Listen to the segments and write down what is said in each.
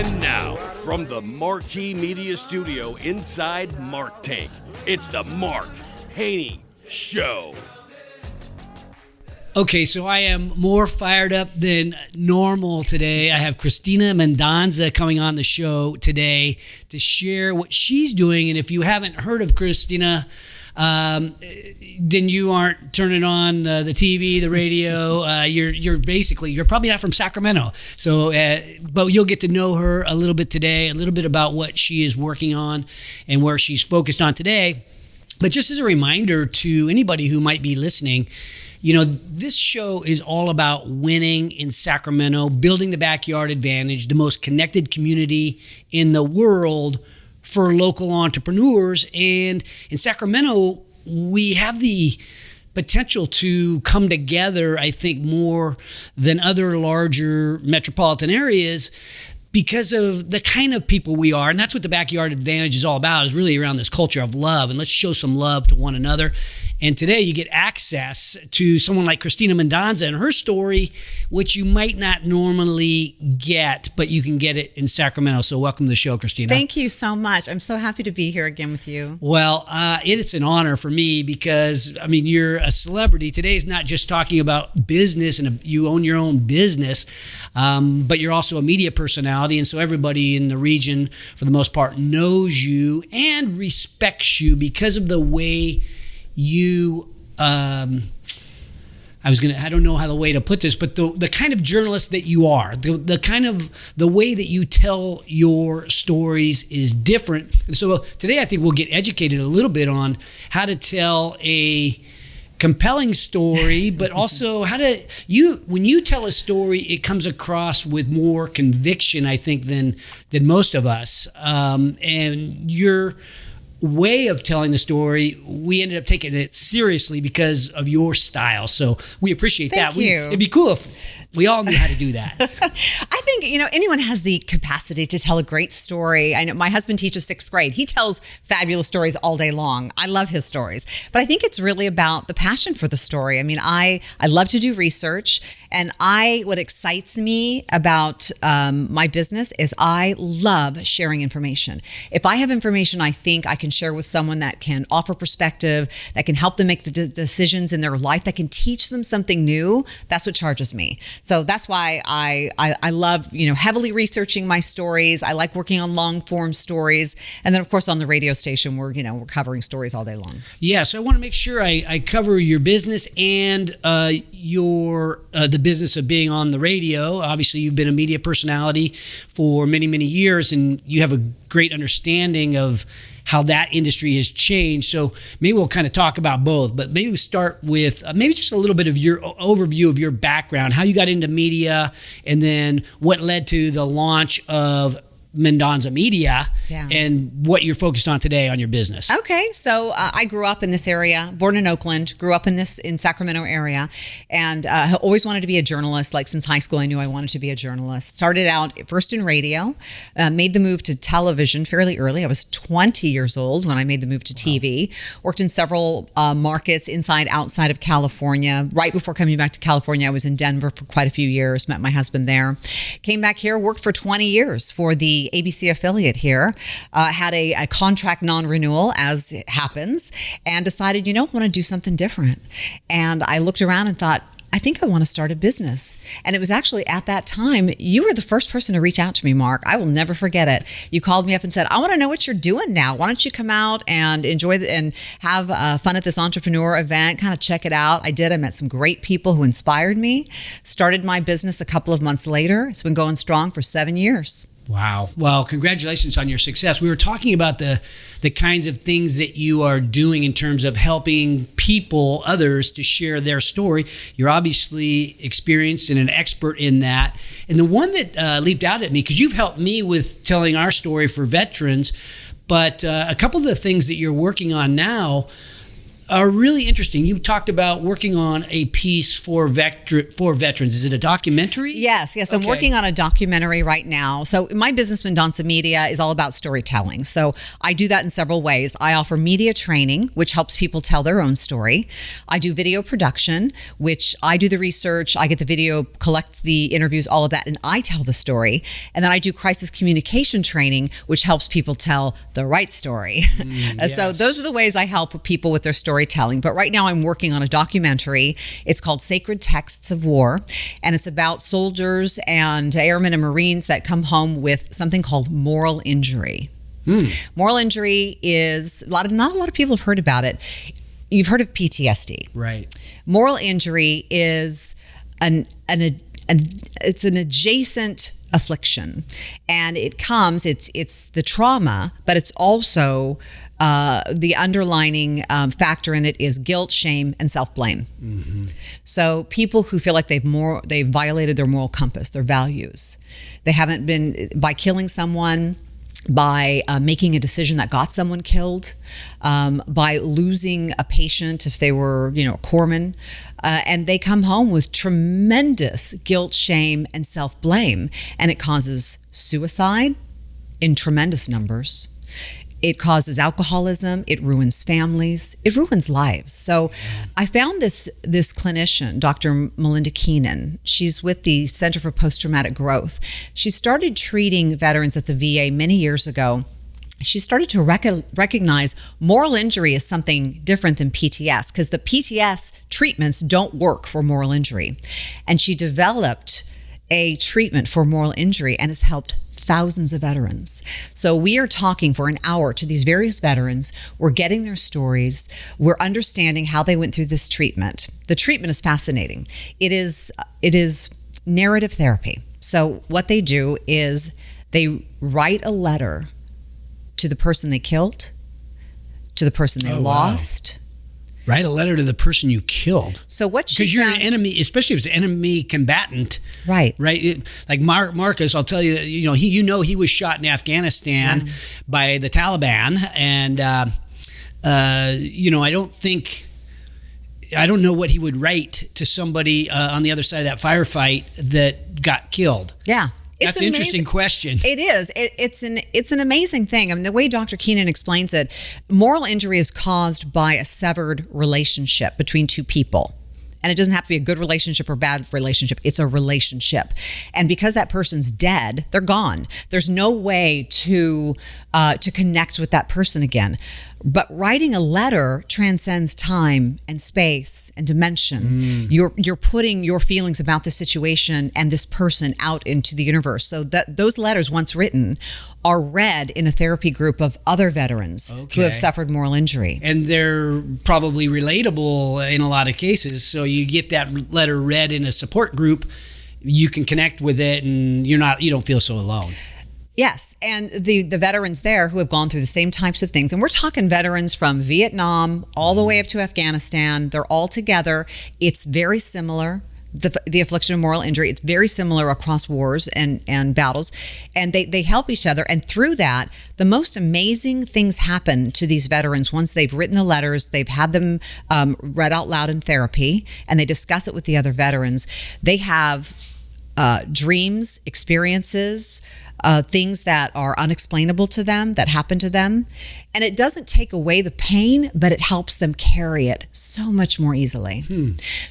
And now, from the Marquee Media Studio inside Mark Tank, it's the Mark Haney Show. Okay, so I am more fired up than normal today. I have Cristina Mendonsa coming on the show today to share what she's doing. And if you haven't heard of Cristina, then you aren't turning on the TV, the radio. You're probably not from Sacramento. So, but you'll get to know her a little bit today, a little bit about what she is working on and where she's focused on today. But just as a reminder to anybody who might be listening, you know, this show is all about winning in Sacramento, building the backyard advantage, the most connected community in the world for local entrepreneurs. And in Sacramento, we have the potential to come together, I think, more than other larger metropolitan areas because of the kind of people we are. And that's what the backyard advantage is all about, is really around this culture of love. And let's show some love to one another. And today you get access to someone like Cristina Mendonsa and her story, which you might not normally get, but you can get it in Sacramento. So welcome to the show, Cristina. Thank you so much. I'm so happy to be here again with you. Well, it's an honor for me because, I mean, you're a celebrity. Today is not just talking about business and you own your own business, but you're also a media personality. And so everybody in the region, for the most part, knows you and respects you because of the way you, I don't know how the way to put this, but the kind of journalist that you are, the way that you tell your stories is different. And so today I think we'll get educated a little bit on how to tell a compelling story, but also when you tell a story, it comes across with more conviction, I think, than most of us. And your way of telling the story, we ended up taking it seriously because of your style. So we appreciate that. Thank you. It'd be cool if we all knew how to do that. I think, anyone has the capacity to tell a great story. I know my husband teaches 6th grade. He tells fabulous stories all day long. I love his stories. But I think it's really about the passion for the story. I mean, I love to do research. And what excites me about my business is I love sharing information. If I have information I think I can share with someone that can offer perspective, that can help them make the decisions in their life, that can teach them something new, that's what charges me. So that's why I love, heavily researching my stories. I like working on long form stories. And then of course on the radio station, we're covering stories all day long. Yeah. So I want to make sure I cover your business and the business of being on the radio. Obviously you've been a media personality for many, many years, and you have a great understanding of how that industry has changed. So maybe we'll kind of talk about both, but maybe we start with maybe just a little bit of your overview of your background, how you got into media, and then what led to the launch of Mendonsa Media, and what you're focused on today on your business. Okay, so I grew up in this area, born in Oakland, grew up in Sacramento area, and always wanted to be a journalist. Like since high school, I knew I wanted to be a journalist. Started out first in radio, made the move to television fairly early. I was 20 years old when I made the move to TV. Worked in several markets inside, outside of California. Right before coming back to California, I was in Denver for quite a few years, met my husband there. Came back here, worked for 20 years for the ABC affiliate here, had a contract non-renewal, as it happens, and decided, I want to do something different. And I looked around and thought, I think I want to start a business. And it was actually at that time, you were the first person to reach out to me, Mark. I will never forget it. You called me up and said, I want to know what you're doing now. Why don't you come out and enjoy and have fun at this entrepreneur event, kind of check it out. I did. I met some great people who inspired me. Started my business a couple of months later. It's been going strong for 7 years. Wow. Well, congratulations on your success. We were talking about the kinds of things that you are doing in terms of helping people, others, to share their story. You're obviously experienced and an expert in that. And the one that leaped out at me, because you've helped me with telling our story for veterans, but a couple of the things that you're working on now, are really interesting. You talked about working on a piece for veterans. Is it a documentary? Yes. I'm Okay. working on a documentary right now. So my business, Mendonsa Media, is all about storytelling. So I do that in several ways. I offer media training, which helps people tell their own story. I do video production, which I do the research, I get the video, collect the interviews, all of that, and I tell the story. And then I do crisis communication training, which helps people tell the right story. So Yes. those are the ways I help people with their storytelling. But right now I'm working on a documentary. It's called Sacred Texts of War, and it's about soldiers and airmen and Marines that come home with something called moral injury. Moral injury is not a lot of people have heard about it. You've heard of PTSD. Right. Moral injury is it's an adjacent affliction, and it's the trauma, but it's also the underlining factor in it is guilt, shame, and self-blame. So people who feel like they've violated their moral compass, their values, they haven't been, by killing someone, by making a decision that got someone killed, by losing a patient if they were, a corpsman, and they come home with tremendous guilt, shame, and self-blame, and it causes suicide in tremendous numbers. It causes alcoholism. It ruins families. It ruins lives. So I found this clinician, Dr. Melinda Keenan. She's with the Center for Post-Traumatic Growth. She started treating veterans at the VA many years ago. She started to recognize moral injury as something different than PTS, because the PTS treatments don't work for moral injury. And she developed a treatment for moral injury and has helped thousands of veterans. So we are talking for an hour to these various veterans. We're getting their stories. We're understanding how they went through this treatment. The treatment is fascinating. It is narrative therapy. So what they do is they write a letter to the person they killed, to the person they lost. Write a letter to the person you killed. So what she Because you're found, an enemy, especially if it's an enemy combatant. right? Like Marcus, I'll tell you, he was shot in Afghanistan by the Taliban, and I don't know what he would write to somebody on the other side of that firefight that got killed. Yeah. That's an interesting question. It is. It's an amazing thing. I mean, the way Dr. Keenan explains it, moral injury is caused by a severed relationship between two people. And it doesn't have to be a good relationship or bad relationship. It's a relationship. And because that person's dead, they're gone. There's no way to connect with that person again. But writing a letter transcends time and space and dimension. You're putting your feelings about the situation and this person out into the universe. So that those letters, once written, are read in a therapy group of other veterans who have suffered moral injury. And they're probably relatable in a lot of cases. So you get that letter read in a support group, you can connect with it, and you don't feel so alone. Yes, and the veterans there who have gone through the same types of things, and we're talking veterans from Vietnam all the way up to Afghanistan, they're all together. It's very similar. The affliction of moral injury, it's very similar across wars and battles, and they help each other. And through that, the most amazing things happen to these veterans once they've written the letters, they've had them read out loud in therapy, and they discuss it with the other veterans. They have dreams, experiences, things that are unexplainable to them, that happen to them. And it doesn't take away the pain, but it helps them carry it so much more easily.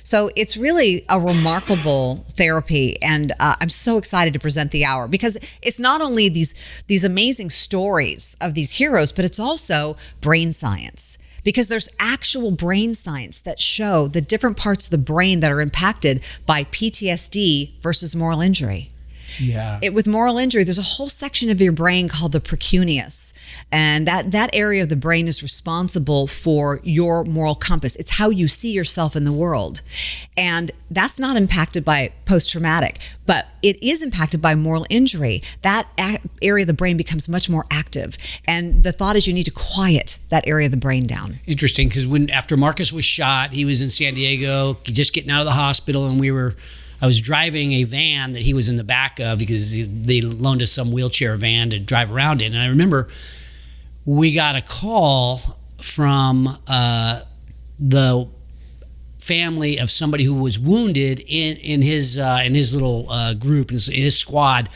So it's really a remarkable therapy. And I'm so excited to present the hour, because it's not only these amazing stories of these heroes, but it's also brain science. Because there's actual brain science that show the different parts of the brain that are impacted by PTSD versus moral injury. Yeah. With moral injury, there's a whole section of your brain called the precuneus, and that area of the brain is responsible for your moral compass. It's how you see yourself in the world, and that's not impacted by post-traumatic, but it is impacted by moral injury. That area of the brain becomes much more active, and the thought is you need to quiet that area of the brain down. Interesting, because after Marcus was shot, he was in San Diego, just getting out of the hospital, and I was driving a van that he was in the back of, because they loaned us some wheelchair van to drive around in. And I remember we got a call from the family of somebody who was wounded in his little group, in his squad,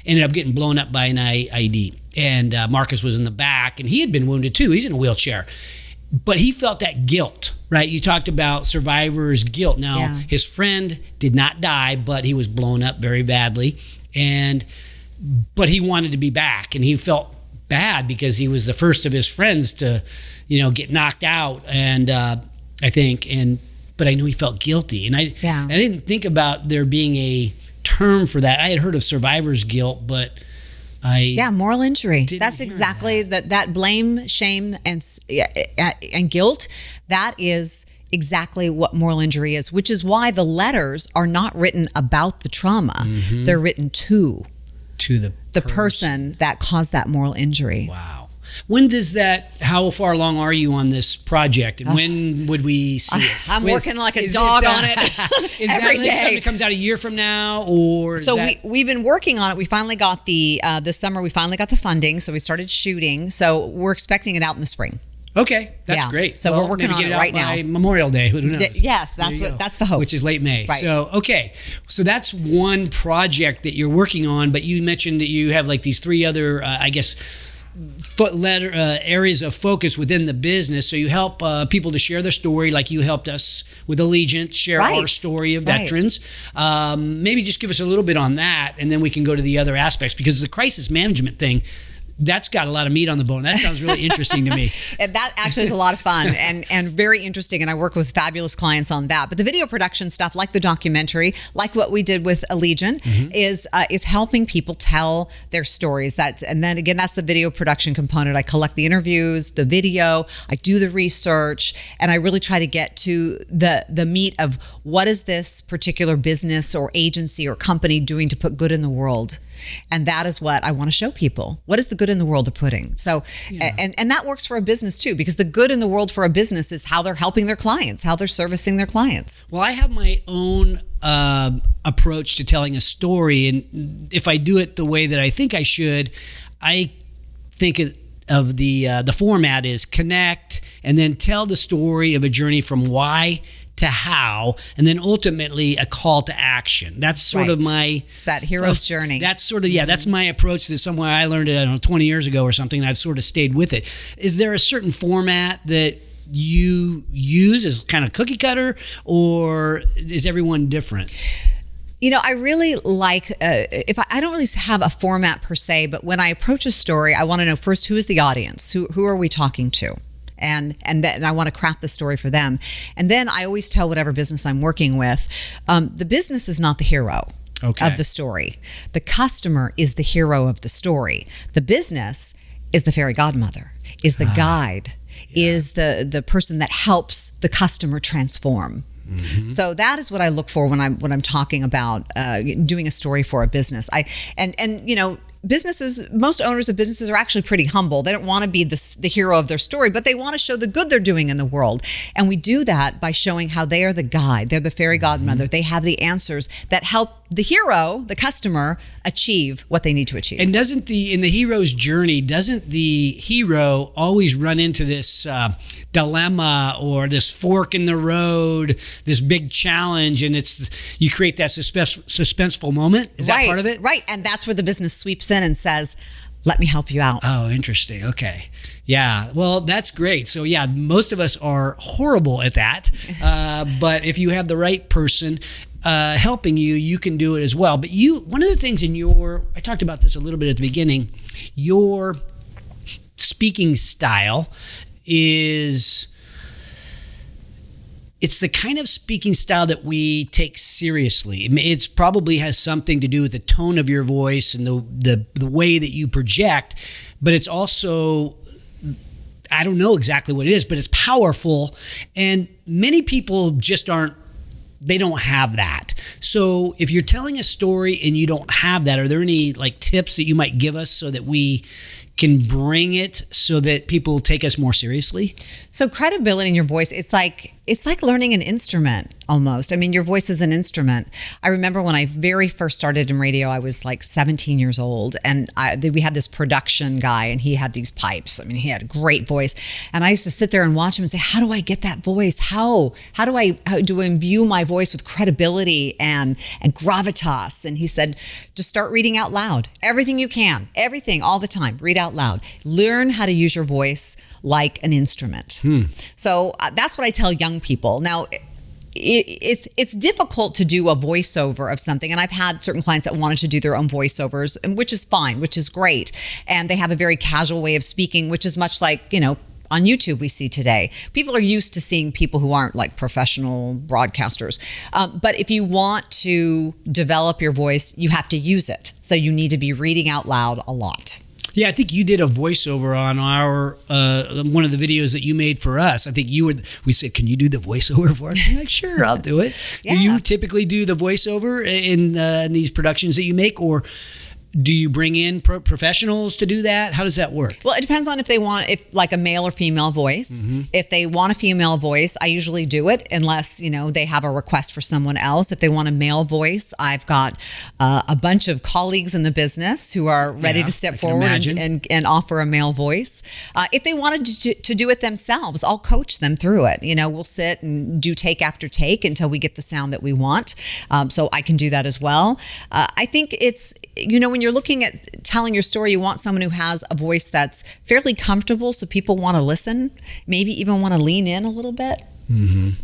ended up getting blown up by an IED. And Marcus was in the back, and he had been wounded too. He's in a wheelchair. But he felt that guilt, right? You talked about survivor's guilt. Now, his friend did not die, but he was blown up very badly. But he wanted to be back, and he felt bad because he was the first of his friends to, get knocked out. And but I knew he felt guilty. And I didn't think about there being a term for that. I had heard of survivor's guilt, but moral injury. That's exactly that blame, shame, and guilt. That is exactly what moral injury is, which is why the letters are not written about the trauma. Mm-hmm. They're written to the person that caused that moral injury. Wow. When does how far along are you on this project, and when would we see it? I'm working like a dog on it every day. Something that comes out a year from now, or we've been working on it. We finally got this summer. We finally got the funding, so we started shooting. So we're expecting it out in the spring. Okay, that's great. So we're working on it right now. By Memorial Day, who knows? Yes, that's the hope. Which is late May. Right. So that's one project that you're working on. But you mentioned that you have like these 3 other, areas of focus within the business. So you help people to share their story, like you helped us with Allegiance share our story of veterans. Maybe just give us a little bit on that, and then we can go to the other aspects, because the crisis management thing, that's got a lot of meat on the bone. That sounds really interesting to me. And that actually is a lot of fun and very interesting. And I work with fabulous clients on that. But the video production stuff, like the documentary, like what we did with Allegiant, is helping people tell their stories. And then again, that's the video production component. I collect the interviews, the video, I do the research, and I really try to get to the meat of what is this particular business or agency or company doing to put good in the world. And that is what I want to show people. What is the good in the world they're putting? So, and that works for a business too, because the good in the world for a business is how they're helping their clients, how they're servicing their clients. Well, I have my own approach to telling a story. And if I do it the way that I think I should, I think of the format is connect and then tell the story of a journey from why to how, and then ultimately a call to action. That's sort of my... It's that hero's journey. That's sort of, that's my approach to somewhere I learned it, 20 years ago or something, and I've sort of stayed with it. Is there a certain format that you use as kind of cookie cutter, or is everyone different? I really like, I don't really have a format per se, but when I approach a story, I want to know first, who is the audience? Who are we talking to? And then I want to craft the story for them. And then I always tell whatever business I'm working with, the business is not the hero of the story. The customer is the hero of the story. The business is the fairy godmother, is the guide, is the person that helps the customer transform. Mm-hmm. So that is what I look for when I'm talking about doing a story for a business. Businesses, most owners of businesses are actually pretty humble. They don't want to be the hero of their story, but they want to show the good they're doing in the world. And we do that by showing how they are the guide. They're the fairy godmother. They have the answers that help the hero, the customer, achieve what they need to achieve. And in the hero's journey, doesn't the hero always run into this dilemma or this fork in the road, this big challenge, and you create that suspenseful moment? Is that part of it? Right, and that's where the business sweeps in and says, let me help you out. Oh, interesting. Okay. Yeah. Well, that's great. So most of us are horrible at that. But if you have the right person helping you, you can do it as well. But one of the things I talked about this a little bit at the beginning, your speaking style it's the kind of speaking style that we take seriously. It probably has something to do with the tone of your voice and the way that you project, but it's also, I don't know exactly what it is, but it's powerful. And many people just they don't have that. So if you're telling a story and you don't have that, are there any tips that you might give us so that we can bring it so that people take us more seriously? So credibility in your voice, it's like learning an instrument almost. I mean, your voice is an instrument. I remember when I very first started in radio, I was like 17 years old, and we had this production guy, and he had these pipes. I mean, he had a great voice, and I used to sit there and watch him and say, how do I get that voice? How do I imbue my voice with credibility and gravitas? And he said, just start reading out loud. Everything you can, everything, all the time. Read out loud. Learn how to use your voice like an instrument. So that's what I tell young people. Now, it's difficult to do a voiceover of something, and I've had certain clients that wanted to do their own voiceovers, and which is fine, which is great, and they have a very casual way of speaking, which is much like, on YouTube we see today. People are used to seeing people who aren't like professional broadcasters. But if you want to develop your voice, you have to use it. So you need to be reading out loud a lot. Yeah, I think you did a voiceover on our one of the videos that you made for us. I think we said, can you do the voiceover for us? I'm like, sure, I'll do it. Yeah. Do you typically do the voiceover in these productions that you make, or do you bring in professionals to do that? How does that work? Well, it depends on if they want like a male or female voice. If they want a female voice, I usually do it unless, they have a request for someone else. If they want a male voice, I've got a bunch of colleagues in the business who are ready to step forward and offer a male voice. If they wanted to do it themselves, I'll coach them through it. We'll sit and do take after take until we get the sound that we want. So I can do that as well. I think it's, when you're looking at telling your story, you want someone who has a voice that's fairly comfortable so people want to listen, maybe even want to lean in a little bit. And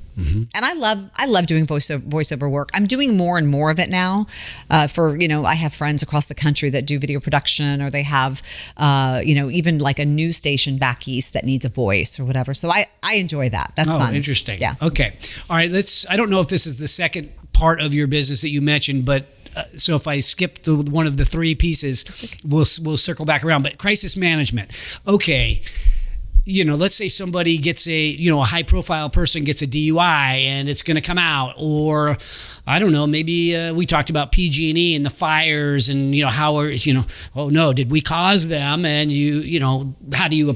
I love doing voiceover work. I'm doing more and more of it now. I have friends across the country that do video production, or they have, even like a news station back east that needs a voice or whatever. So I enjoy that. That's fun. Interesting. Yeah. Okay. All right. I don't know if this is the second part of your business that you mentioned, but so if I skip one of the three pieces, we'll circle back around. But crisis management. Okay. Let's say somebody gets a high profile person gets a DUI and it's going to come out, or I don't know, maybe we talked about PG&E and the fires and, oh no, did we cause them? And how do you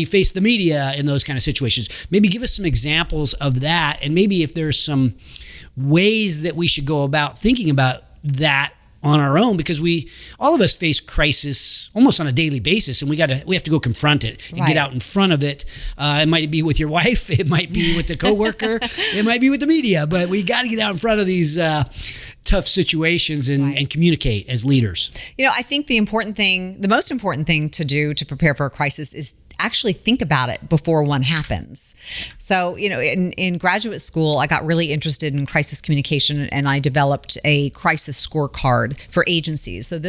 face the media in those kind of situations? Maybe give us some examples of that. And maybe if there's some ways that we should go about thinking about that on our own, because all of us face crisis almost on a daily basis, and we have to go confront it and get out in front of it. It might be with your wife, it might be with the coworker, it might be with the media, but we got to get out in front of these tough situations and communicate as leaders. I think the most important thing to do to prepare for a crisis is actually think about it before one happens. So, in graduate school, I got really interested in crisis communication, and I developed a crisis scorecard for agencies. So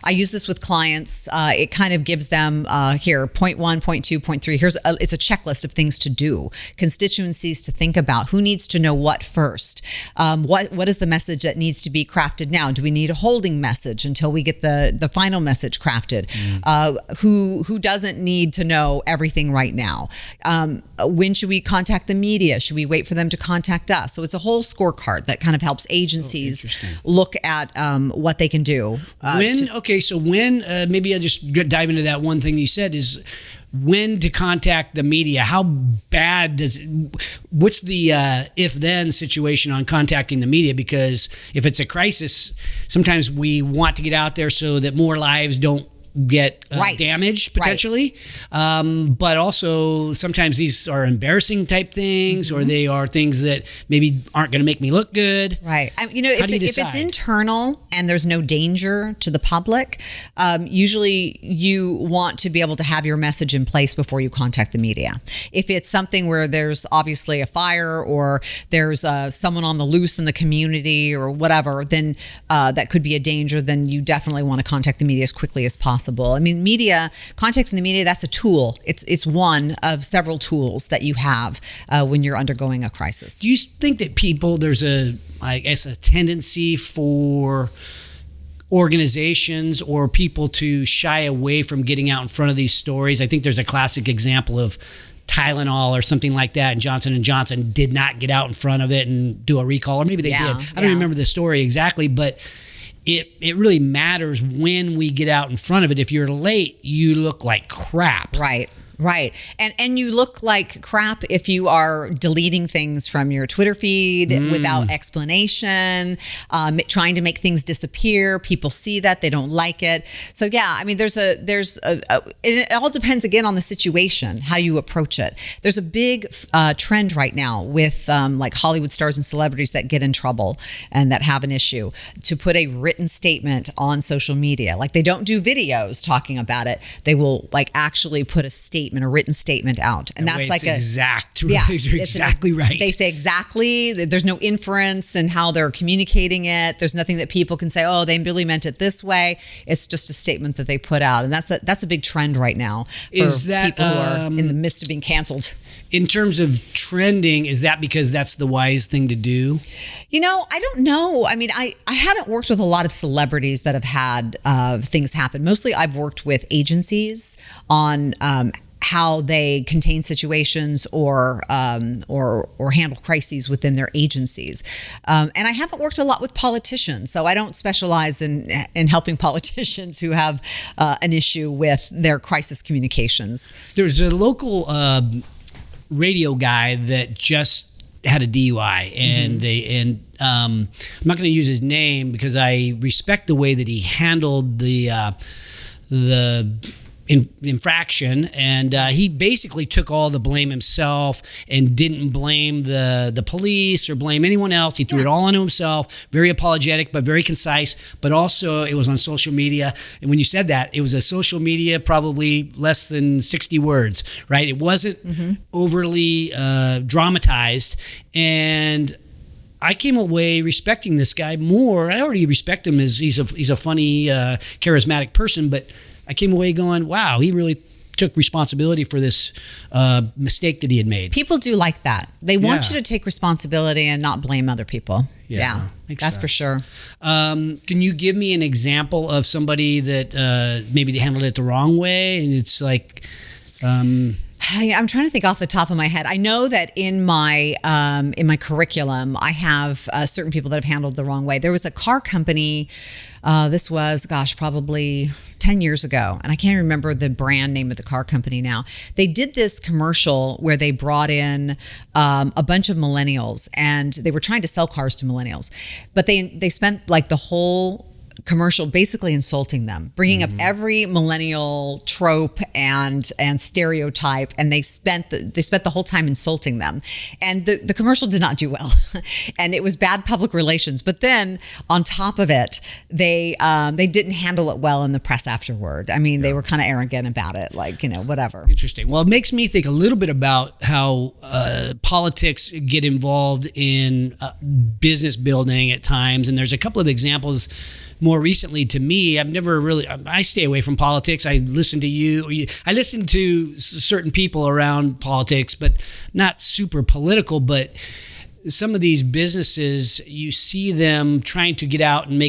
I use this with clients. It kind of gives them here, point 1, point 2, point 3. It's a checklist of things to do, constituencies to think about. Who needs to know what first? What is the message that needs to be crafted now? Do we need a holding message until we get the final message crafted? Who doesn't need to know everything right now? When should we contact the media? Should we wait for them to contact us? So it's a whole scorecard that kind of helps agencies look at what they can do. Maybe I'll just dive into that one thing you said is when to contact the media. How bad what's the if-then situation on contacting the media? Because if it's a crisis, sometimes we want to get out there so that more lives don't get damaged potentially. But also sometimes these are embarrassing type things, or they are things that maybe aren't going to make me look good. Right. If it's internal and there's no danger to the public, usually you want to be able to have your message in place before you contact the media. If it's something where there's obviously a fire or there's someone on the loose in the community or whatever, then that could be a danger, then you definitely want to contact the media as quickly as possible. I mean, contacting the media, that's a tool. It's one of several tools that you have when you're undergoing a crisis. Do you think that there's a tendency for organizations or people to shy away from getting out in front of these stories? I think there's a classic example of Tylenol or something like that, and Johnson & Johnson did not get out in front of it and do a recall, or maybe they did. I don't remember the story exactly, but it really matters when we get out in front of it. If you're late, you look like crap. Right. And you look like crap if you are deleting things from your Twitter feed without explanation, trying to make things disappear. People see that, they don't like it. So yeah, I mean, it all depends again on the situation, how you approach it. There's a big trend right now with like Hollywood stars and celebrities that get in trouble and that have an issue to put a written statement on social media. Like they don't do videos talking about it. They will like actually put a written statement out, and that's like you're exactly right. They say exactly. There's no inference in how they're communicating it. There's nothing that people can say, oh, they really meant it this way. It's just a statement that they put out, and that's a big trend right now for people who are in the midst of being canceled. In terms of trending, is that because that's the wise thing to do? I don't know. I mean, I haven't worked with a lot of celebrities that have had things happen. Mostly I've worked with agencies on how they contain situations or handle crises within their agencies. And I haven't worked a lot with politicians, so I don't specialize in helping politicians who have an issue with their crisis communications. There's a local radio guy that just had a DUI, and I'm not going to use his name because I respect the way that he handled the infraction, and he basically took all the blame himself and didn't blame the police or blame anyone else. He threw it all onto himself. Very apologetic, but very concise. But also, it was on social media. And when you said that, it was a social media, probably less than 60 words, right? It wasn't overly dramatized. And I came away respecting this guy more. I already respect him as he's a funny, charismatic person, but I came away going, wow, he really took responsibility for this mistake that he had made. People do like that. They want you to take responsibility and not blame other people. Yeah, that's for sure. Can you give me an example of somebody that maybe they handled it the wrong way? And it's like... I'm trying to think off the top of my head. I know that in my curriculum, I have certain people that have handled the wrong way. There was a car company. This was, probably 10 years ago, and I can't remember the brand name of the car company now. They did this commercial where they brought in a bunch of millennials, and they were trying to sell cars to millennials, but they spent like the whole commercial basically insulting them, bringing up every millennial trope and stereotype, and they spent the whole time insulting them. And the commercial did not do well, and it was bad public relations. But then on top of it, they didn't handle it well in the press afterward. I mean, they were kind of arrogant about it, like, whatever. Interesting. Well, it makes me think a little bit about how politics get involved in business building at times, and there's a couple of examples. More recently, to me, I stay away from politics. I listen to you. I listen to certain people around politics, but not super political. But some of these businesses, you see them trying to get out and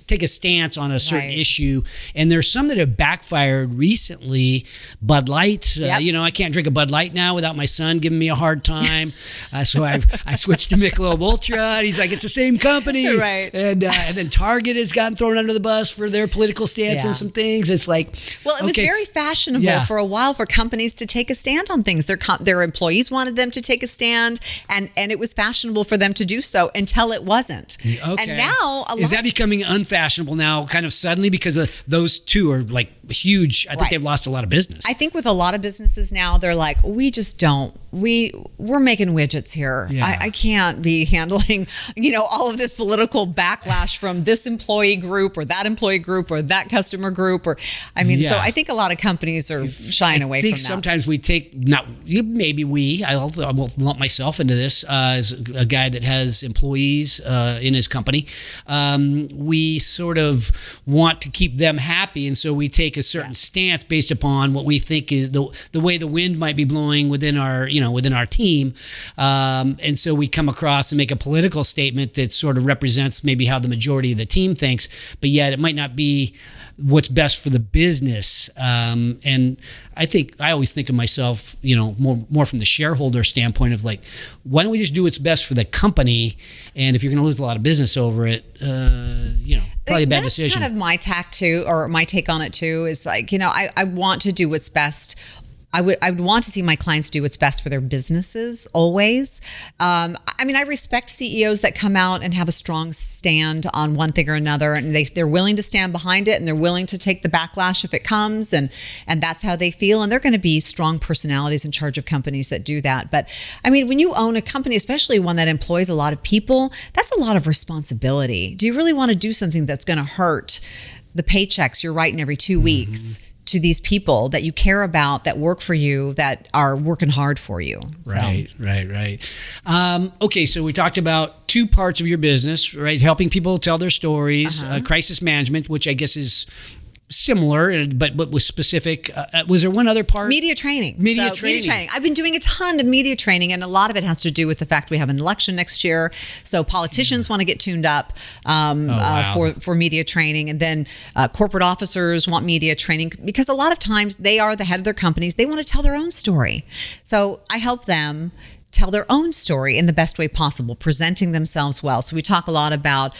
take a stance on a certain issue. And there's some that have backfired recently. Bud Light, I can't drink a Bud Light now without my son giving me a hard time. So I switched to Michelob Ultra, and he's like, it's the same company. Right. And then Target has gotten thrown under the bus for their political stance on some things. It's like, well, it was very fashionable for a while for companies to take a stand on things. Their employees wanted them to take a stand, and it was fashionable for them to do so until it wasn't. Okay. And now, is that becoming unfashionable now, kind of suddenly, because those two are like huge? I think they've lost a lot of business. I think with a lot of businesses now, they're like, we're making widgets here. I can't be handling, all of this political backlash from this employee group or that employee group or that customer group, so I think a lot of companies are shying away from that. I think sometimes we take, I won't lump myself into this as a guy that has employees in his company. We sort of want to keep them happy, and so we take a certain stance based upon what we think is the way the wind might be blowing within our team, and so we come across and make a political statement that sort of represents maybe how the majority of the team thinks, but yet it might not be what's best for the business. And I always think of myself, more from the shareholder standpoint of like, why don't we just do what's best for the company? And if you're going to lose a lot of business over it, probably a bad decision. That's kind of my tack too, or my take on it too, is like, I want to do what's best. I would want to see my clients do what's best for their businesses always. I respect CEOs that come out and have a strong stand on one thing or another, and they're willing to stand behind it, and they're willing to take the backlash if it comes, and that's how they feel. And they're going to be strong personalities in charge of companies that do that. But when you own a company, especially one that employs a lot of people, that's a lot of responsibility. Do you really want to do something that's going to hurt the paychecks you're writing every 2 weeks? To these people that you care about, that work for you, that are working hard for you. Right. Okay, so we talked about 2 parts of your business, right? Helping people tell their stories, crisis management, which I guess is similar, but was specific. Was there one other part? Media training. Media training. I've been doing a ton of media training, and a lot of it has to do with the fact we have an election next year. So politicians want to get tuned up for media training, and then corporate officers want media training because a lot of times they are the head of their companies. They want to tell their own story. So I help them tell their own story in the best way possible, presenting themselves well. So we talk a lot about,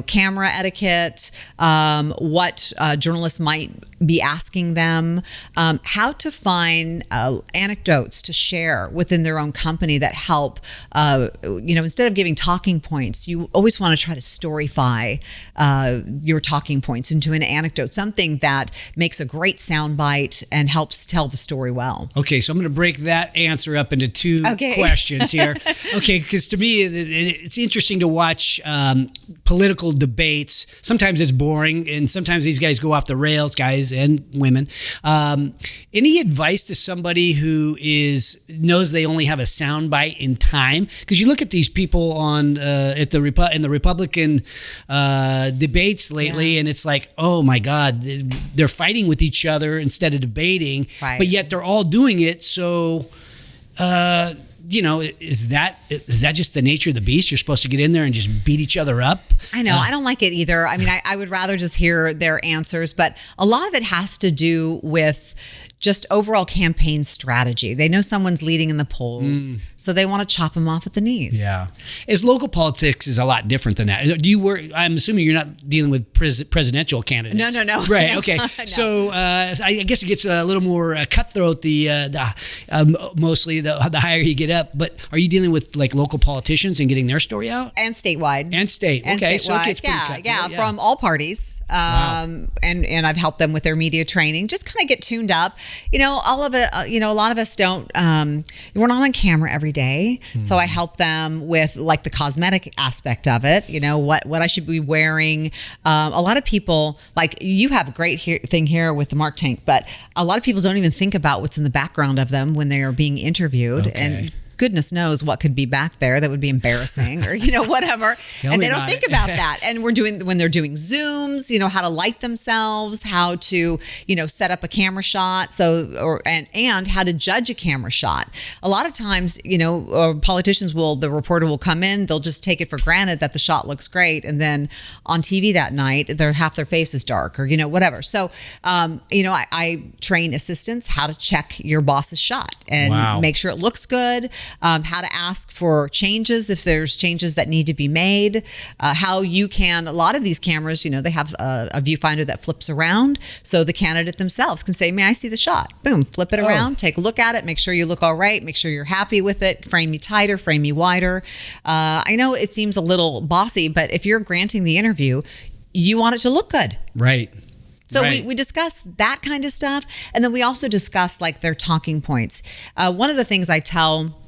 camera etiquette, what journalists might be asking them, how to find anecdotes to share within their own company that help, instead of giving talking points, you always want to try to storyfy your talking points into an anecdote, something that makes a great soundbite and helps tell the story well. Okay, so I'm going to break that answer up into 2 questions here. Okay, because to me, it's interesting to watch political debates. Sometimes it's boring, and sometimes these guys go off the rails, guys and women. Any advice to somebody who knows they only have a soundbite in time? Because you look at these people on in the Republican debates lately, and it's like, oh my God, they're fighting with each other instead of debating, but yet they're all doing it. So. Is that just the nature of the beast? You're supposed to get in there and just beat each other up? I know. I don't like it either. I would rather just hear their answers, but a lot of it has to do with just overall campaign strategy. They know someone's leading in the polls, so they want to chop them off at the knees. Yeah. Local politics is a lot different than that. Do you work? I'm assuming you're not dealing with presidential candidates. No. Right. Okay. No. So I guess it gets a little more cutthroat. Mostly the higher you get up. But are you dealing with like local politicians and getting their story out? And statewide. And state. Okay. Statewide. So it gets pretty cutthroat. Yeah, from all parties. And I've helped them with their media training. Just kind of get tuned up. All of it, a lot of us don't, we're not on camera every day. So I help them with like the cosmetic aspect of it, what I should be wearing. A lot of people, like you have a great thing here with the Mark Tank, but a lot of people don't even think about what's in the background of them when they are being interviewed. Okay. And goodness knows what could be back there that would be embarrassing or, whatever. And they don't think about that. And when they're doing Zooms, how to light themselves, how to, set up a camera shot. And how to judge a camera shot. A lot of times, politicians the reporter will come in, they'll just take it for granted that the shot looks great. And then on TV that night, half their face is dark or, whatever. So, I train assistants how to check your boss's shot and make sure it looks good. How to ask for changes if there's changes that need to be made, how you can, a lot of these cameras, they have a viewfinder that flips around so the candidate themselves can say, may I see the shot? Boom, flip it around, take a look at it, make sure you look all right, make sure you're happy with it, frame me tighter, frame me wider. I know it seems a little bossy, but if you're granting the interview, you want it to look good. Right. So we discuss that kind of stuff. And then we also discuss like their talking points. One of the things I tell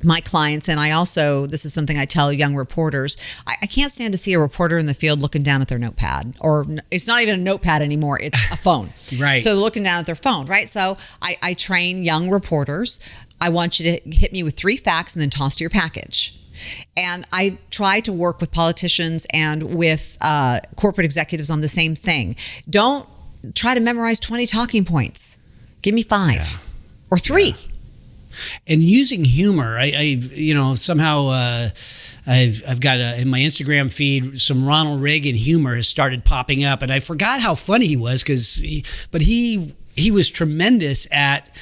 my clients, and this is something I tell young reporters, I can't stand to see a reporter in the field looking down at their notepad, or it's not even a notepad anymore, it's a phone. Right. So they're looking down at their phone, right? So I train young reporters. I want you to hit me with 3 facts and then toss to your package. And I try to work with politicians and with corporate executives on the same thing. Don't try to memorize 20 talking points. Give me 5 or 3. And using humor, I somehow I've got in my Instagram feed, some Ronald Reagan humor has started popping up, and I forgot how funny he was but he was tremendous at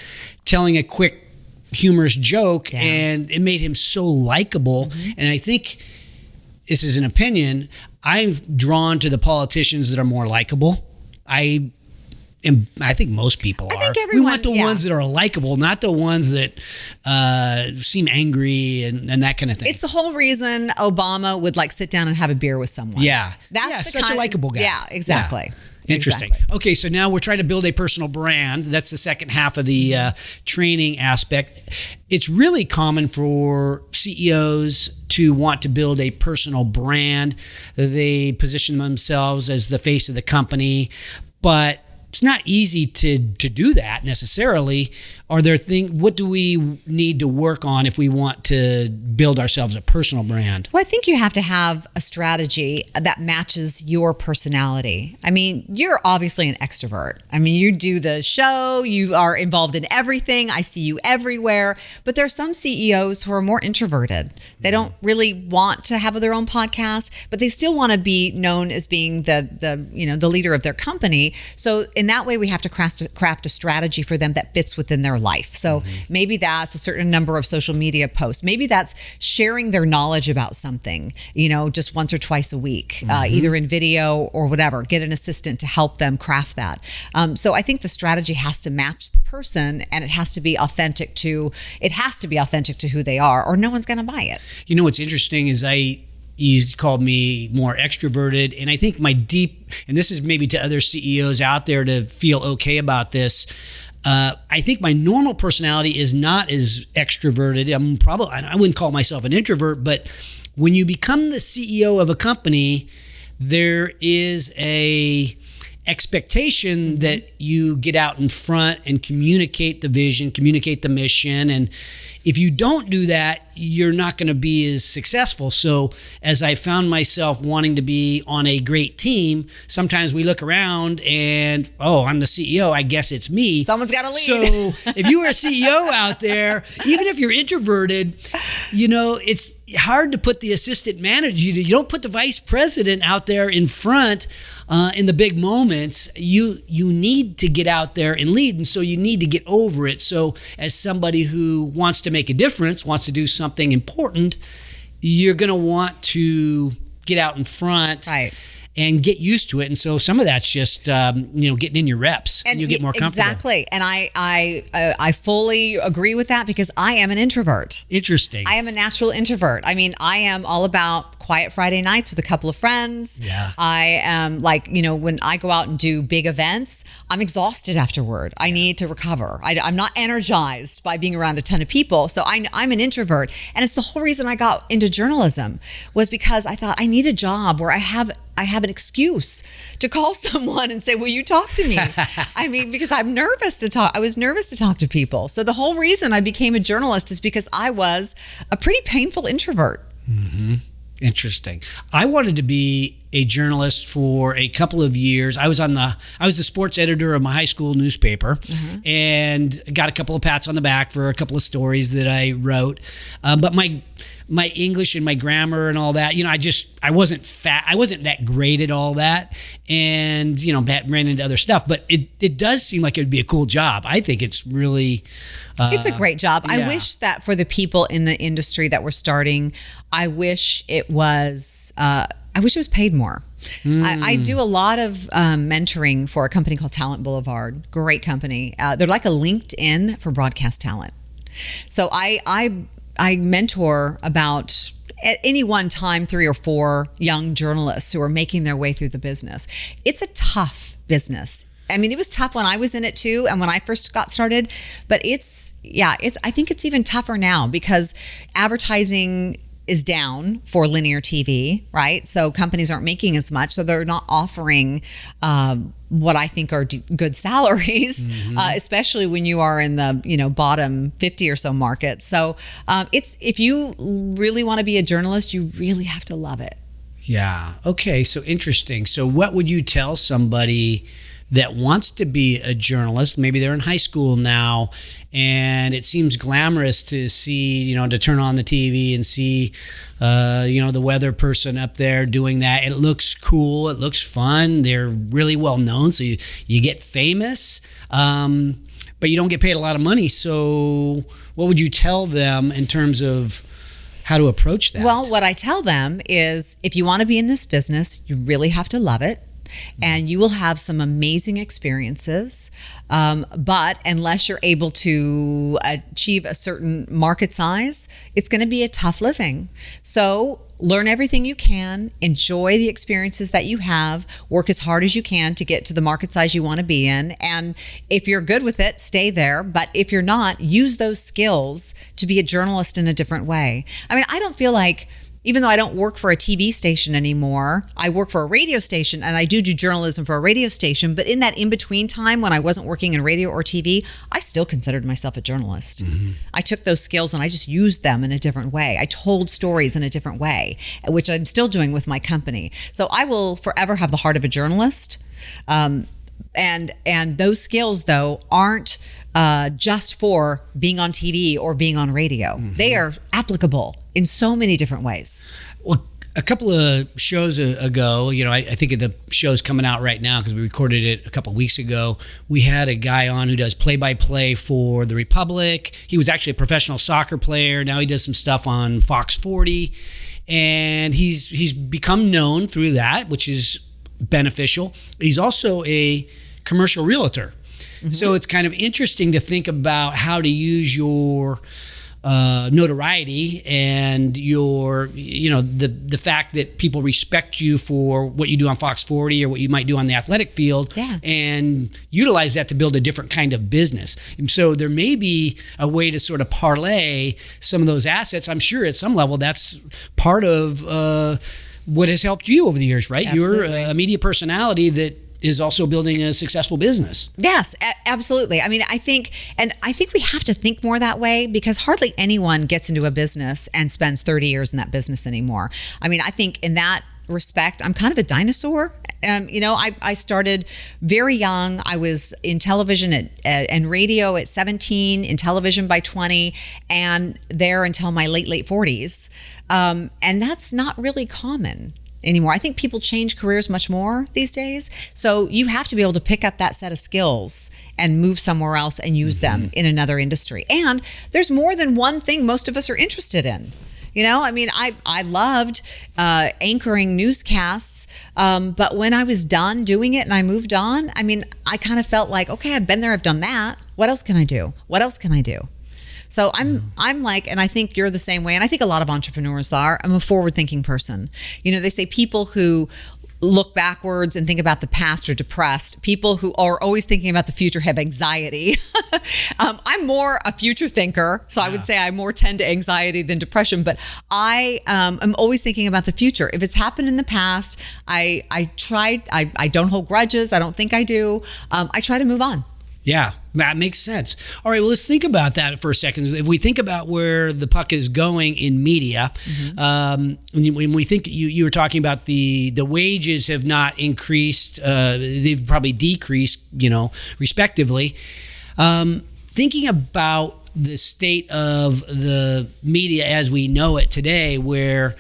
telling a quick humorous joke, and it made him so likable. And I think, this is an opinion, I'm drawn to the politicians that are more likable. I think most people are. I think everyone, we want the ones that are likable, not the ones that seem angry and that kind of thing. It's the whole reason Obama would like sit down and have a beer with someone. Yeah. That's such a likable guy. Yeah, exactly. Yeah. Interesting. Exactly. Okay, so now we're trying to build a personal brand. That's the second half of the training aspect. It's really common for CEOs to want to build a personal brand. They position themselves as the face of the company, but it's not easy to do that necessarily. What do we need to work on if we want to build ourselves a personal brand? Well, I think you have to have a strategy that matches your personality. I mean, you're obviously an extrovert. I mean, you do the show, you are involved in everything. I see you everywhere. But there's some CEOs who are more introverted. They don't really want to have their own podcast, but they still want to be known as being the leader of their company. So in that way, we have to craft a strategy for them that fits within their life. So maybe that's a certain number of social media posts. Maybe that's sharing their knowledge about something, just once or twice a week, either in video or whatever. Get an assistant to help them craft that. So I think the strategy has to match the person, and it has to be authentic to who they are, or no one's going to buy it. What's interesting is you called me more extroverted, and I think and this is maybe to other CEOs out there to feel okay about this, I think my normal personality is not as extroverted. I wouldn't call myself an introvert, but when you become the CEO of a company, there is a expectation that you get out in front and communicate the vision, communicate the mission. And if you don't do that, you're not going to be as successful. So as I found myself wanting to be on a great team, sometimes we look around and, I'm the CEO, I guess it's me. Someone's got to lead. So if you are a CEO out there, even if you're introverted, it's hard to put the assistant manager, you don't put the vice president out there in front in the big moments. You need to get out there and lead, and so you need to get over it. So as somebody who wants to make a difference, wants to do something important, you're going to want to get out in front. Right. And get used to it. And so some of that's just, getting in your reps, and you get more comfortable. Exactly. And I fully agree with that, because I am an introvert. Interesting. I am a natural introvert. I mean, I am all about quiet Friday nights with a couple of friends. Yeah. I am when I go out and do big events, I'm exhausted afterward. I need to recover. I'm not energized by being around a ton of people. So I'm an introvert. And it's the whole reason I got into journalism, was because I thought I need a job where I have an excuse to call someone and say, will you talk to me? I mean, because I was nervous to talk to people. So the whole reason I became a journalist is because I was a pretty painful introvert. Mm-hmm. Interesting. I wanted to be a journalist for a couple of years. I was the sports editor of my high school newspaper, and got a couple of pats on the back for a couple of stories that I wrote. But my English and my grammar and all that, I wasn't that great at all that, and ran into other stuff. But it does seem like it would be a cool job. I think it's really it's a great job. Yeah. I wish that for the people in the industry that were starting, I wish it was paid more. I do a lot of mentoring for a company called Talent Boulevard. Great company. They're like a LinkedIn for broadcast talent. So I mentor about, at any one time, 3 or 4 young journalists who are making their way through the business. It's a tough business. I mean, it was tough when I was in it too, and when I first got started, but I think it's even tougher now, because advertising is down for linear TV, right? So companies aren't making as much, so they're not offering what I think are good salaries, especially when you are in the bottom 50 or so market. So if you really want to be a journalist, you really have to love it. Yeah. Okay. So interesting. So what would you tell somebody that wants to be a journalist. Maybe they're in high school now, and it seems glamorous to see, to turn on the TV and see, the weather person up there doing that. It looks cool. It looks fun. They're really well known, so you get famous, but you don't get paid a lot of money. So what would you tell them in terms of how to approach that? Well, what I tell them is, if you want to be in this business, you really have to love it. And you will have some amazing experiences. But unless you're able to achieve a certain market size, it's going to be a tough living. So learn everything you can, enjoy the experiences that you have, work as hard as you can to get to the market size you want to be in. And if you're good with it, stay there. But if you're not, use those skills to be a journalist in a different way. I mean, I don't feel like, even though I don't work for a TV station anymore, I work for a radio station, and I do journalism for a radio station. But in that in-between time when I wasn't working in radio or TV, I still considered myself a journalist. Mm-hmm. I took those skills and I just used them in a different way. I told stories in a different way, which I'm still doing with my company. So I will forever have the heart of a journalist. And those skills, though, aren't just for being on TV or being on radio. Mm-hmm. They are applicable in so many different ways. Well, a couple of shows ago, I think of the show's coming out right now because we recorded it a couple of weeks ago. We had a guy on who does play-by-play for the Republic. He was actually a professional soccer player. Now he does some stuff on Fox 40, and he's become known through that, which is beneficial. He's also a commercial realtor. Mm-hmm. So it's kind of interesting to think about how to use your notoriety and your, the fact that people respect you for what you do on Fox 40 or what you might do on the athletic field, and utilize that to build a different kind of business. And so there may be a way to sort of parlay some of those assets. I'm sure at some level that's part of what has helped you over the years, right? Absolutely. You're a media personality that is also building a successful business. Yes, absolutely. I mean, I think we have to think more that way, because hardly anyone gets into a business and spends 30 years in that business anymore. I mean, I think in that respect, I'm kind of a dinosaur. I started very young. I was in television and radio at 17, in television by 20, and there until my late 40s. And that's not really common anymore. I think people change careers much more these days. So you have to be able to pick up that set of skills and move somewhere else and use them in another industry. And there's more than one thing most of us are interested in. I loved anchoring newscasts, but when I was done doing it and I moved on, I kind of felt like, okay, I've been there, I've done that. What else can I do? What else can I do? So I'm like, and I think you're the same way, and I think a lot of entrepreneurs are, I'm a forward-thinking person. They say people who look backwards and think about the past are depressed. People who are always thinking about the future have anxiety. I'm more a future thinker, so I would say I more tend to anxiety than depression, but I am always thinking about the future. If it's happened in the past, I don't hold grudges. I don't think I do. I try to move on. Yeah, that makes sense. All right, well, let's think about that for a second. If we think about where the puck is going in media, when we think, you were talking about the wages have not increased, they've probably decreased, respectively. Thinking about the state of the media as we know it today, where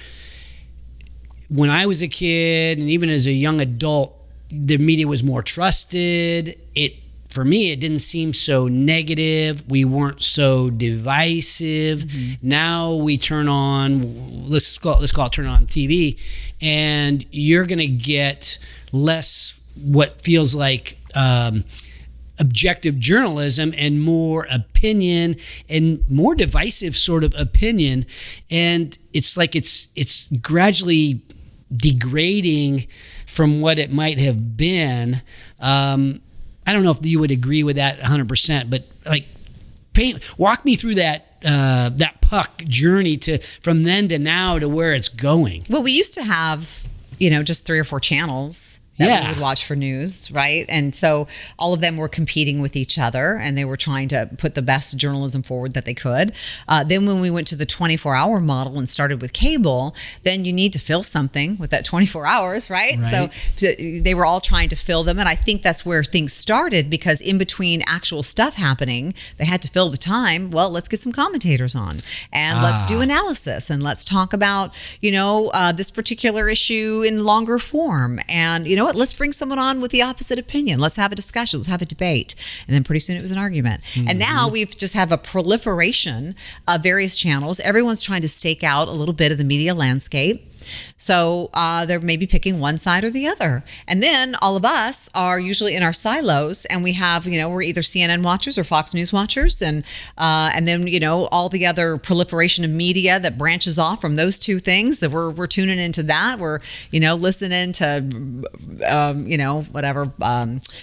when I was a kid and even as a young adult, the media was more trusted. For me, it didn't seem so negative. We weren't so divisive. Mm-hmm. Now we turn on, let's call it turn on TV, and you're going to get less what feels like objective journalism and more opinion and more divisive sort of opinion. And it's like it's gradually degrading from what it might have been. I don't know if you would agree with that 100%, but walk me through that puck journey from then to now to where it's going. Well, we used to have, just 3 or 4 channels that we would watch for news, right? And so all of them were competing with each other, and they were trying to put the best journalism forward that they could. Then when we went to the 24-hour model and started with cable, then you need to fill something with that 24 hours, right? So they were all trying to fill them, and I think that's where things started, because in between actual stuff happening, they had to fill the time. Well, let's get some commentators on, and let's do analysis, and let's talk about, this particular issue in longer form, and let's bring someone on with the opposite opinion. Let's have a discussion. Let's have a debate. And then pretty soon it was an argument. Mm-hmm. And now we've just have a proliferation of various channels. Everyone's trying to stake out a little bit of the media landscape. So they're maybe picking one side or the other. And then all of us are usually in our silos, and we have, we're either CNN watchers or Fox News watchers. And then, all the other proliferation of media that branches off from those two things, that we're tuning into that. We're, listening to, whatever,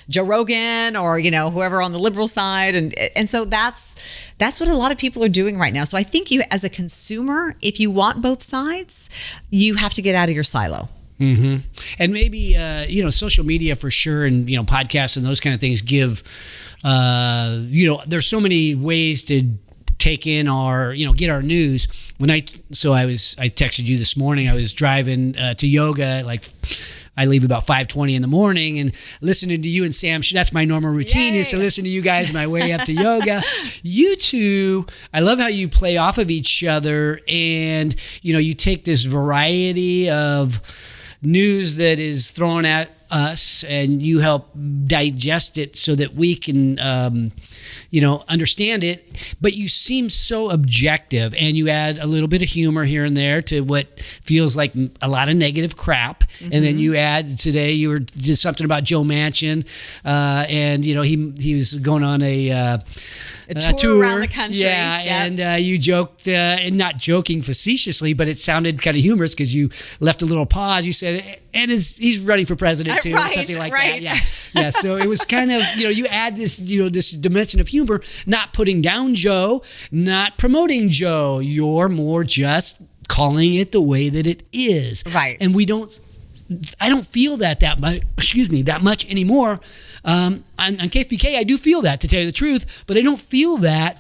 Joe Rogan or, whoever on the liberal side. And so that's what a lot of people are doing right now. So I think you, as a consumer, if you want both sides, you have to get out of your silo. Mm-hmm. And maybe, social media for sure, and, podcasts and those kind of things give, there's so many ways to take in our, get our news. I texted you this morning. I was driving to yoga, I leave about 5:20 in the morning, and listening to you and Sam, that's my normal routine. Is to listen to you guys on my way up to yoga. You two, I love how you play off of each other, and you take this variety of news that is thrown at us, and you help digest it so that we can understand it. But you seem so objective, and you add a little bit of humor here and there to what feels like a lot of negative crap. Mm-hmm. And then you add, today you did something about Joe Manchin, and he was going on a tour around the country. And you joked, and not joking facetiously, but it sounded kind of humorous because you left a little pause. You said, and he's running for president too, or something like that. Yeah. So it was kind of, you add this, this dimension of humor, not putting down Joe, not promoting Joe. You're more just calling it the way that it is. Right. And I don't feel that much anymore. On KFBK, I do feel that, to tell you the truth, but I don't feel that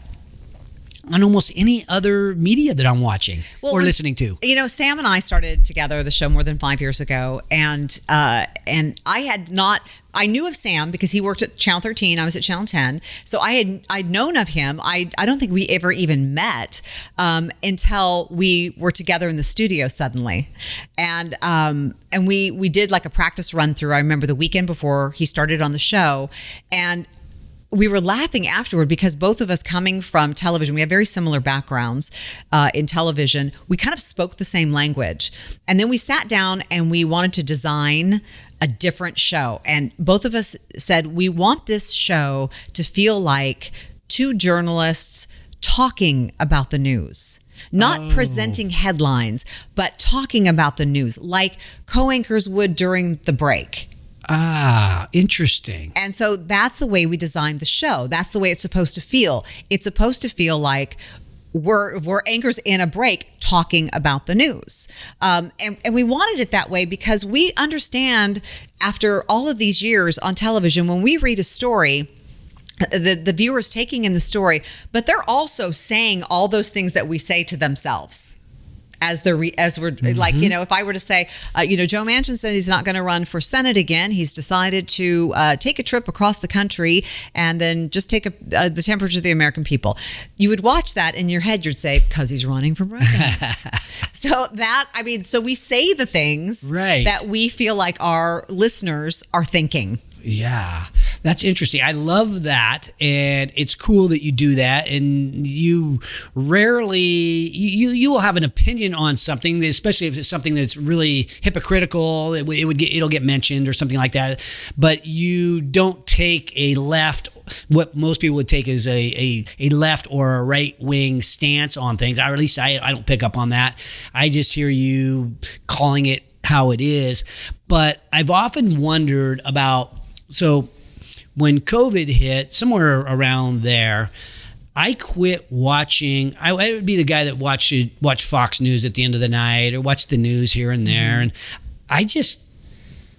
on almost any other media that I'm watching or listening to. Sam and I started together the show more than 5 years ago, and I knew of Sam because he worked at Channel 13. I was at Channel 10. So I'd known of him. I don't think we ever even met until we were together in the studio suddenly. And we did like a practice run through. I remember the weekend before he started on the show, and we were laughing afterward because both of us, coming from television, we have very similar backgrounds in television. We kind of spoke the same language. And then we sat down and we wanted to design a different show. And both of us said, we want this show to feel like two journalists talking about the news. Not presenting headlines, but talking about the news, like co-anchors would during the break. Interesting. And so that's the way we designed the show. That's the way it's supposed to feel. It's supposed to feel like we're anchors in a break talking about the news. And we wanted it that way because we understand, after all of these years on television, when we read a story, the viewer's taking in the story, but they're also saying all those things that we say to themselves. As we're like, if I were to say, Joe Manchin said he's not going to run for Senate again. He's decided to take a trip across the country and then just take the temperature of the American people. You would watch that in your head. You'd say, because he's running for president. So we say the things that we feel like our listeners are thinking. Yeah, that's interesting. I love that, and it's cool that you do that. And you rarely you will have an opinion on something, especially if it's something that's really hypocritical. It'll get mentioned or something like that. But you don't take a left, what most people would take as a left or a right wing stance on things. Or at least I don't pick up on that. I just hear you calling it how it is. But I've often wondered about. So when COVID hit, somewhere around there, I quit watching. I would be the guy that watch Fox News at the end of the night or watch the news here and there. And I just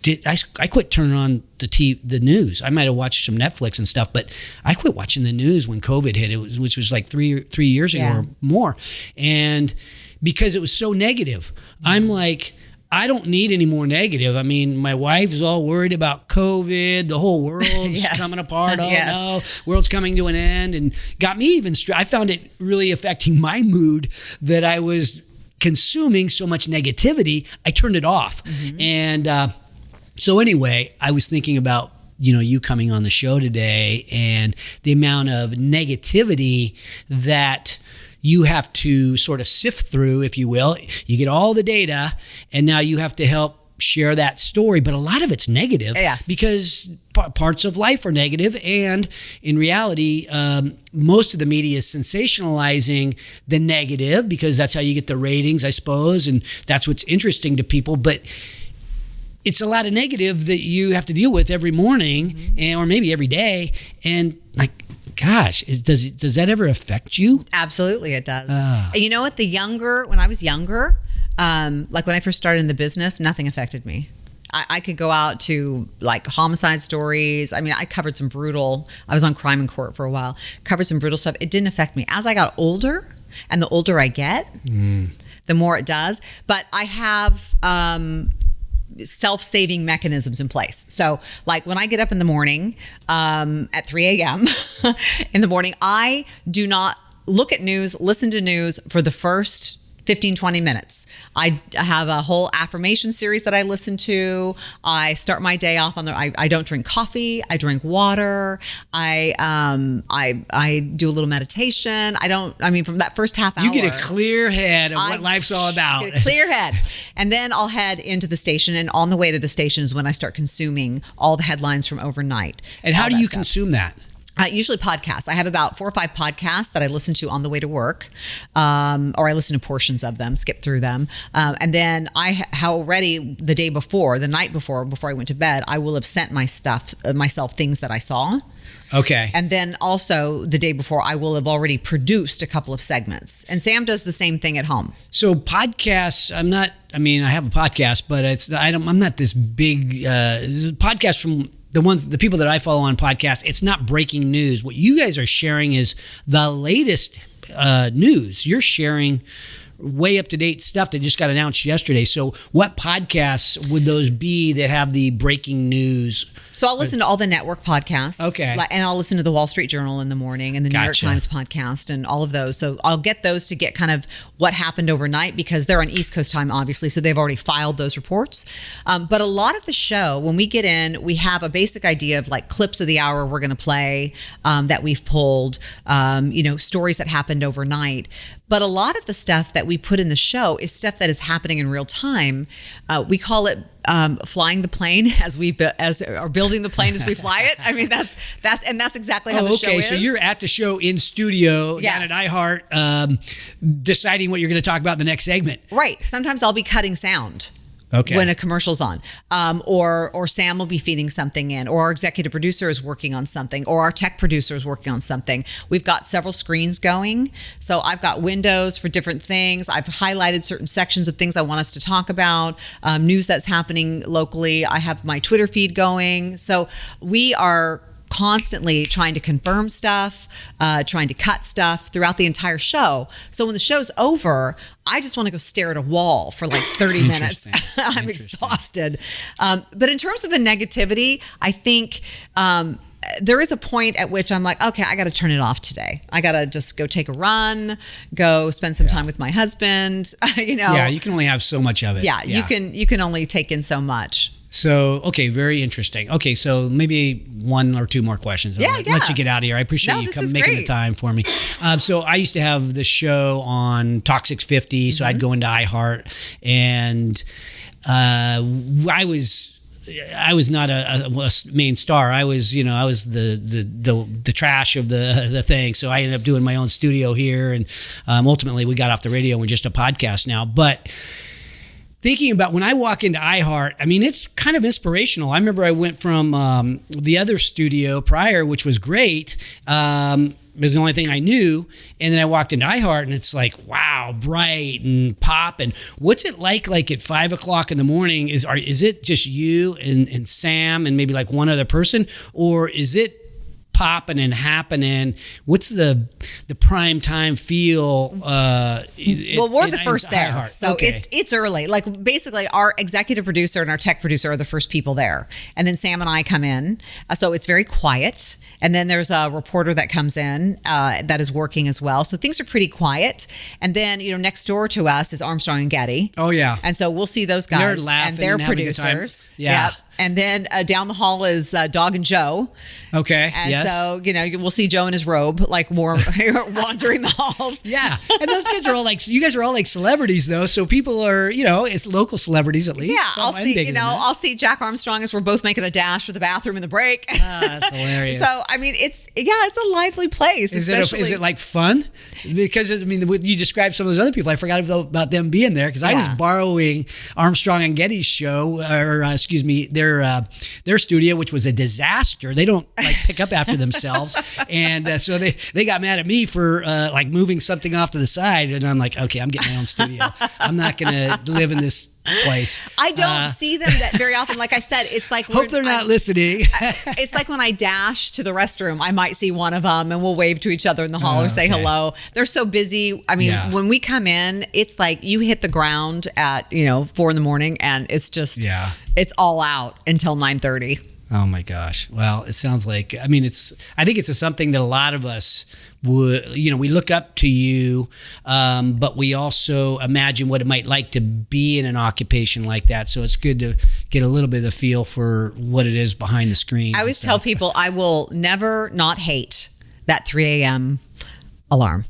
I quit turning on the news. I might have watched some Netflix and stuff, but I quit watching the news when COVID hit, which was like three years ago or more. And because it was so negative, I'm like, I don't need any more negative. I mean, my wife's all worried about COVID. The whole world's coming apart. Oh no, world's coming to an end, and got me even. I found it really affecting my mood that I was consuming so much negativity. I turned it off, and so anyway, I was thinking about you coming on the show today and the amount of negativity that you have to sort of sift through, if you will. You get all the data, and now you have to help share that story. But a lot of it's negative because parts of life are negative. And in reality, most of the media is sensationalizing the negative because that's how you get the ratings, I suppose. And that's what's interesting to people. But it's a lot of negative that you have to deal with every morning or maybe every day. And like, gosh, does that ever affect you? Absolutely, it does. You know what? When I was younger, like when I first started in the business, nothing affected me. I could go out to like homicide stories. I mean, I was on Crime in Court for a while, covered some brutal stuff. It didn't affect me. As I got older, and the older I get, the more it does. But I have self-saving mechanisms in place. So like when I get up in the morning at 3 a.m. in the morning, I do not look at news, listen to news for the first 15, 20 minutes. I have a whole affirmation series that I listen to. I start my day off I don't drink coffee. I drink water. I do a little meditation. From that first half hour. You get a clear head of what life's all about. Get a clear head. And then I'll head into the station. And on the way to the station is when I start consuming all the headlines from overnight. And how do you consume that? Usually podcasts. I have about 4 or 5 podcasts that I listen to on the way to work, or I listen to portions of them, skip through them. And then already the night before I went to bed, I will have sent myself things that I saw. Okay. And then also the day before, I will have already produced a couple of segments. And Sam does the same thing at home. So podcasts, I have a podcast, but I'm not this big podcast from the people that I follow on podcasts. It's not breaking news. What you guys are sharing is the latest news. You're sharing way up-to-date stuff that just got announced yesterday. So what podcasts would those be that have the breaking news? So I'll listen to all the network podcasts. Okay. And I'll listen to the Wall Street Journal in the morning and the New York Times podcast and all of those. So I'll get those to get kind of what happened overnight because they're on East Coast time, obviously. So they've already filed those reports. But a lot of the show, when we get in, we have a basic idea of like clips of the hour we're going to play that we've pulled, stories that happened overnight. But a lot of the stuff that we put in the show is stuff that is happening in real time. We call it flying the plane as or building the plane as we fly it. I mean, that's exactly how the show is. So you're at the show in studio down at iHeart, deciding what you're going to talk about in the next segment. Right. Sometimes I'll be cutting sound. Okay. When a commercial's on, or Sam will be feeding something in, or our executive producer is working on something, or our tech producer is working on something. We've got several screens going, so I've got windows for different things. I've highlighted certain sections of things I want us to talk about, news that's happening locally. I have my Twitter feed going, so we are constantly trying to confirm stuff, trying to cut stuff throughout the entire show. So when the show's over, I just want to go stare at a wall for like 30 minutes. I'm exhausted. But in terms of the negativity, I think there is a point at which I'm like, okay, I got to turn it off today. I got to just go take a run, go spend some time with my husband. Yeah, you can only have so much of it. Yeah, you can only take in so much. So, okay, very interesting. Okay, so maybe 1 or 2 more questions. I'll let you get out of here. I appreciate you making the time for me. So I used to have the show on Talk 650, so I'd go into iHeart, and I was not a main star. I was the trash of the thing. So I ended up doing my own studio here, and ultimately we got off the radio and we're just a podcast now. But thinking about when I walk into iHeart, I mean, it's kind of inspirational. I remember I went from the other studio prior, which was great. It was the only thing I knew. And then I walked into iHeart and it's like, wow, bright and pop. And what's it like at 5 o'clock in the morning? Is it just you and Sam and maybe like one other person? Or is it popping and happening? What's the prime time feel? Well, we're the first there, iHeart. so Okay. it's early. Like basically, our executive producer and our tech producer are the first people there, and then Sam and I come in. So it's very quiet, and then there's a reporter that comes in that is working as well. So things are pretty quiet. And then next door to us is Armstrong and Getty. Oh yeah, and so we'll see those guys They're laughing and their and having a good time. producers. Yeah. Yep. And then down the hall is Dog and Joe. Okay. And yes. so, we'll see Joe in his robe, like wandering the halls. Yeah. And those guys are all you guys are all like celebrities though. So people are, it's local celebrities at least. Yeah. So I'll I'm see, digging that. I'll see Jack Armstrong as we're both making a dash for the bathroom in the break. That's hilarious. So, I mean, it's a lively place. Is it like fun? Because when you described some of those other people, I forgot about them being there because I was borrowing Armstrong and Getty's show, or excuse me, their studio, which was a disaster. They don't pick up after themselves, and so they got mad at me for moving something off to the side, and I'm like, okay, I'm getting my own studio. I'm not gonna live in this place. I don't see them that very often. Like I said, it's like hope they're not listening. It's like when I dash to the restroom, I might see one of them and we'll wave to each other in the hall or say hello. They're so busy. I mean, when we come in, it's like you hit the ground at 4 a.m. and it's just it's all out until 9:30. Oh my gosh. Well, it sounds like, I think it's something that a lot of us would, we look up to you, but we also imagine what it might like to be in an occupation like that. So it's good to get a little bit of the feel for what it is behind the screen. I always tell people I will never not hate that 3 a.m. alarm.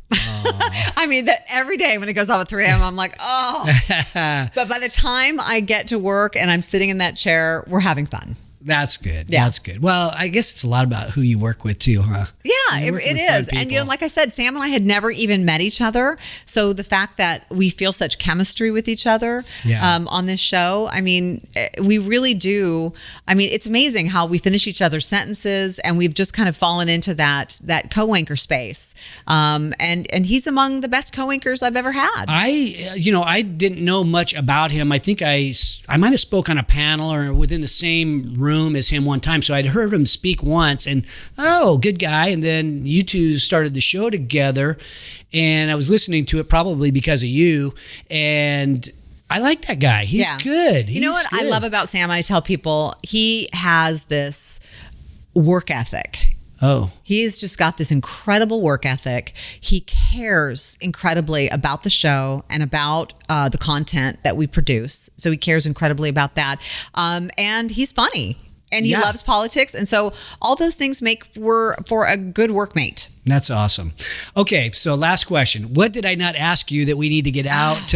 I mean, that every day when it goes off at 3 a.m., I'm like, oh. But by the time I get to work and I'm sitting in that chair, we're having fun. That's good. Yeah. That's good. Well, I guess it's a lot about who you work with too, huh? Yeah, it is. And like I said, Sam and I had never even met each other. So the fact that we feel such chemistry with each other on this show, I mean, we really do. I mean, it's amazing how we finish each other's sentences, and we've just kind of fallen into that co-anchor space. And he's among the best co-anchors I've ever had. I didn't know much about him. I think I might have spoke on a panel or within the same room as him one time. So I'd heard him speak once and, oh, good guy. And then you two started the show together and I was listening to it probably because of you. And I like that guy. He's good. You know what I love about Sam? I tell people he has this work ethic. Oh. He's just got this incredible work ethic. He cares incredibly about the show and about the content that we produce. So he cares incredibly about that. And he's funny. And he loves politics. And so all those things make for a good workmate. That's awesome. Okay, so last question. What did I not ask you that we need to get out?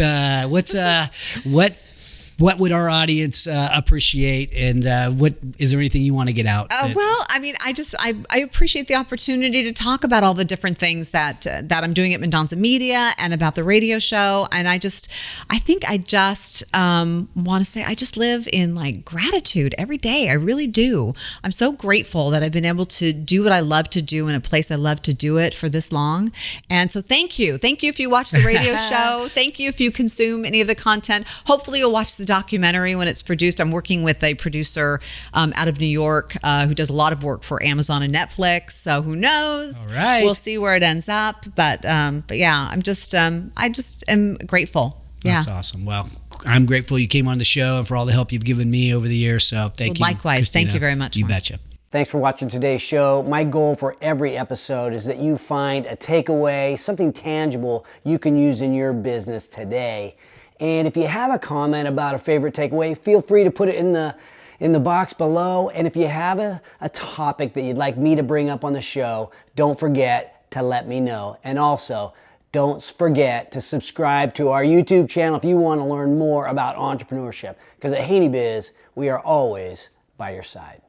What would our audience appreciate, and what is there anything you want to get out? Well, I mean, I appreciate the opportunity to talk about all the different things that I'm doing at Mendonsa Media and about the radio show, and I think I just want to say I just live in gratitude every day. I really do. I'm so grateful that I've been able to do what I love to do in a place I love to do it for this long, and so thank you if you watch the radio show. Thank you if you consume any of the content. Hopefully, you'll watch the documentary when it's produced. I'm working with a producer out of New York who does a lot of work for Amazon and Netflix. So who knows? All right. We'll see where it ends up. But yeah, I just am grateful. Yeah. That's awesome. Well, I'm grateful you came on the show and for all the help you've given me over the years. So thank you. Likewise. Christina. Thank you very much. You Mark. betcha. Thanks for watching today's show. My goal for every episode is that you find a takeaway, something tangible you can use in your business today. And if you have a comment about a favorite takeaway, feel free to put it in the box below. And if you have a topic that you'd like me to bring up on the show, don't forget to let me know. And also, don't forget to subscribe to our YouTube channel if you want to learn more about entrepreneurship. Because at Haney Biz, we are always by your side.